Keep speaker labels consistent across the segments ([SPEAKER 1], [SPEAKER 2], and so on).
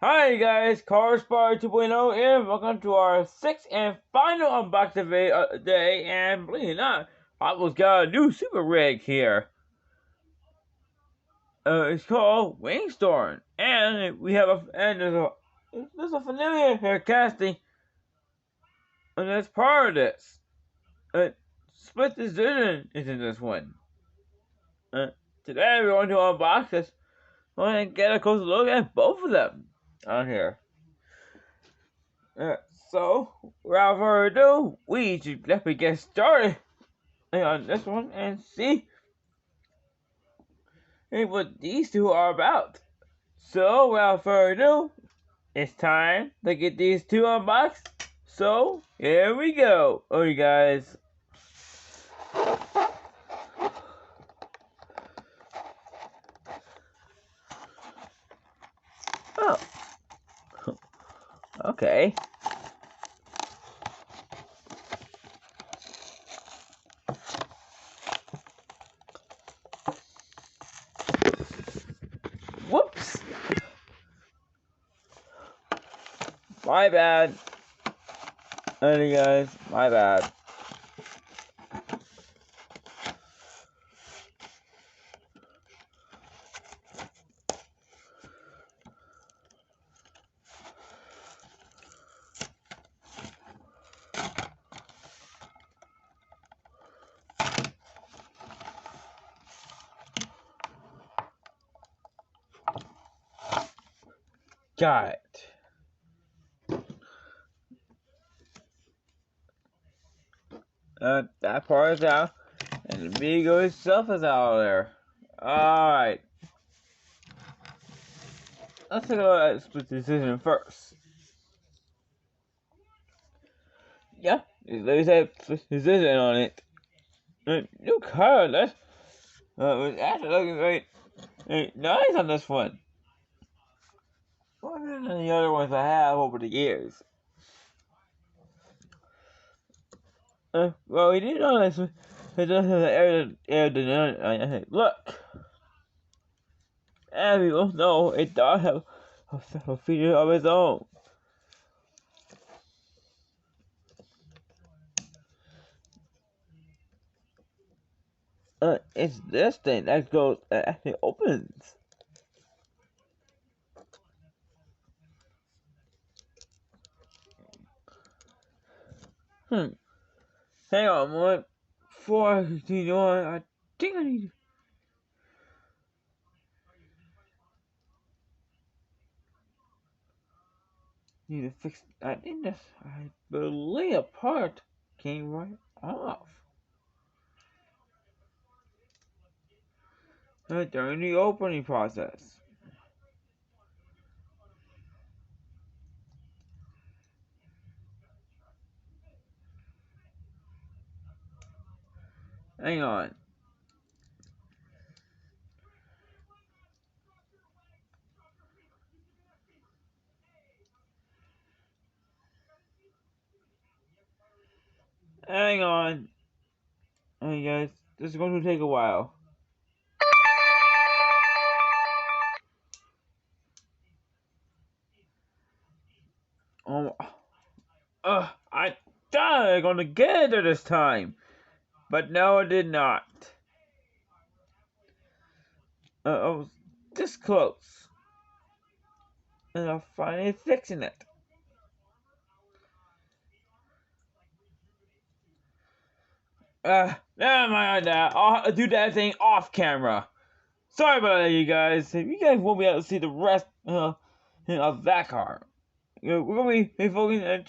[SPEAKER 1] Hi guys, Car Spy 2.0 and welcome to our sixth and final unboxing video day. And believe it or not, I almost got a new super rig here. It's called Windstorm, and we have there's a familiar hair casting, and that's part of this. Split decision is in this one. Today we're going to unbox this. We're going to get a closer look at both of them on here. So, without further ado, we should definitely get started on this one and see what these two are about. So, without further ado, it's time to get these two unboxed. So, here we go. Oh, you guys. Oh. Okay. Whoops. My bad. Hey guys, my bad. Got it. That part is out, and the Vigo itself is out there. Alright. Let's take a look at split decision first. Yeah, there's a split decision on it. New color, that's actually looking very nice on this one. More than the other ones I have over the years. Well, we did know this one. It does have the air dynamic. Look! And we all know it does have a feature of its own. It's this thing that goes, actually opens. Hang on a moment. Before I continue on, I think I need to fix. I believe a part came right off during the opening process. Hang on. Hang on. Hey guys, this is going to take a while. I thought I was going to get it this time, but no, I did not. I was this close, and I'm finally fixing it. Never mind that. I'll do that thing off camera. Sorry about that, you guys. You guys won't be able to see the rest of that car. We're going to be focusing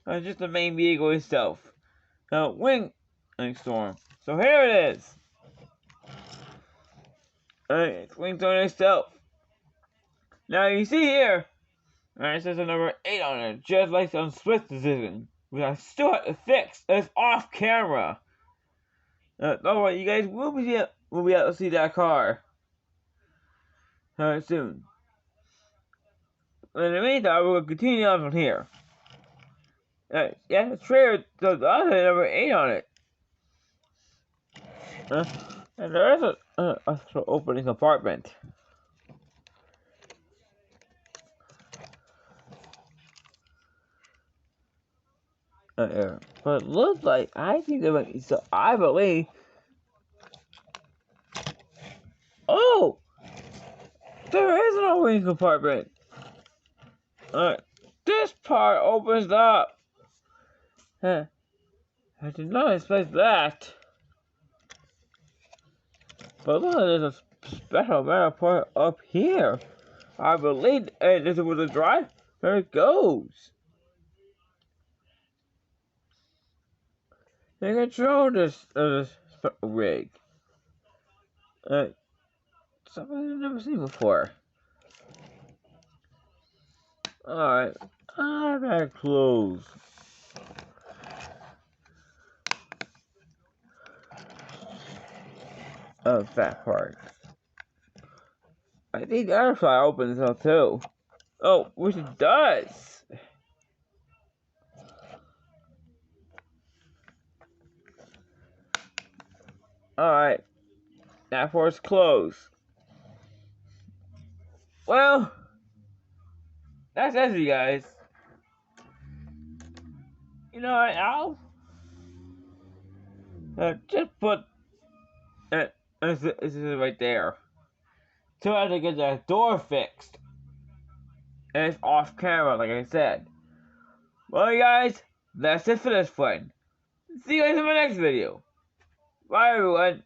[SPEAKER 1] on just the main vehicle itself. Windstorm. So here it is. It's Windstorm itself. Now you see here, it says a number 8 on it, just like on split decision. Which I still have to fix. It's off camera. Don't worry, you guys will be able to see that car soon. In the meantime, we'll continue on from here. Yeah, the trailer does also have number 8 on it. And there is a opening compartment. But it looks like I think there might be, so I believe. Oh, there is an opening compartment. This part opens up. I did not expect that. But look, there's a special metal part up here. I believe this was a drive. There it goes. You can control this rig. Something I've never seen before. Alright, I gotta close. That part. I think the other side opens up too. Oh, which it does. Alright, that part's closed. Well, that's it, you guys. You know what, I'll just put it right there. So I have to get that door fixed. And it's off camera, like I said. Well, you guys, that's it for this one. See you guys in my next video. Bye, everyone.